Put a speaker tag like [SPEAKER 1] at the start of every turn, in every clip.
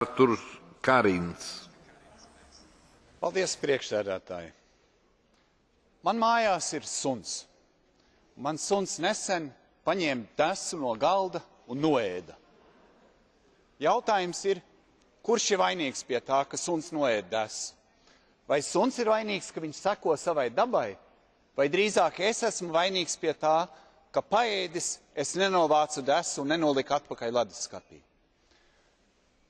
[SPEAKER 1] Arturs Karins.
[SPEAKER 2] Paldies, priekšsēdētāji. Man mājās ir suns. Mans suns nesen paņēma desu no galda un noēda. Jautājums ir, kurš ir vainīgs pie tā, ka suns noēda desu? Vai suns ir vainīgs, ka viņš seko savai dabai? Vai drīzāk es esmu vainīgs pie tā, ka paēdis es nenovācu desu un nenoliku atpakaļ leduskapī?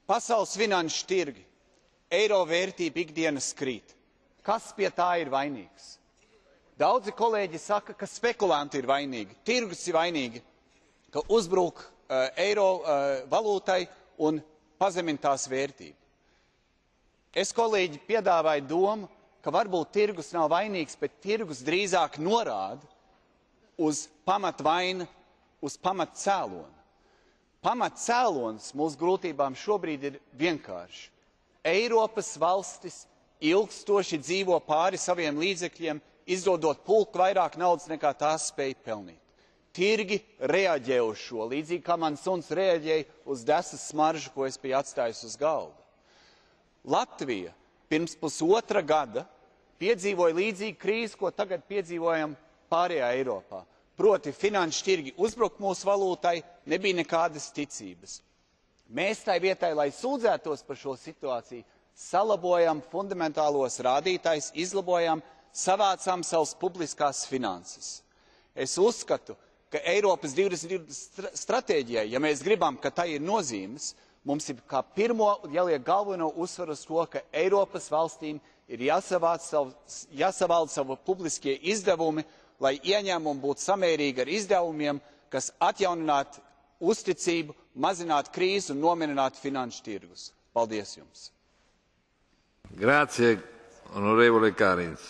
[SPEAKER 2] Pasaules finanšu tirgi, eiro vērtība ikdienas krīt. Kas pie tā ir vainīgs? Daudzi kolēģi saka, ka spekulanti ir vainīgi, tirgus ir vainīgi, ka uzbruk eiro valūtai un pazemina tās vērtību. Es, kolēģi, piedāvāju domu, ka varbūt tirgus nav vainīgs, bet tirgus drīzāk norāda uz pamatvainu, uz pamatcēloni. Pamatcēlonis mūsu grūtībām šobrīd ir vienkārši. Eiropas valstis ilgstoši dzīvo pāri saviem līdzekļiem, izdodot pulk vairāk naudas nekā tās spēj pelnīt. Tirgi reaģē uz šo, līdzīgi kā mans suns reaģēja uz desas smaržu, ko es biju atstājis uz galda. Latvija pirms pusotra gada piedzīvoja līdzīgu krīzi, ko tagad piedzīvojam pārējā Eiropā. Proti finanšu tirgi uzbruk mūsu valūtai, nebija nekādas ticības. Mēs tai vietai, lai sūdzētos par šo situāciju, salabojam fundamentālos rādītājus, izlabojam, savācām savas publiskās finanses. Es uzskatu, ka Eiropas 2020 stratēģijai, ja mēs gribam, ka tai ir nozīmes, mums ir kā pirmo jāliek galveno uzsvaru uz to, ka Eiropas valstīm ir jāsavalda savu publiskie izdevumi, lai ieņēmumi būtu samērīgi ar izdevumiem, kas atjauninātu uzticību, mazinātu krīzi un nomierinātu finanšu tirgus. Paldies jums!
[SPEAKER 1] Grazie, onorevole Karins.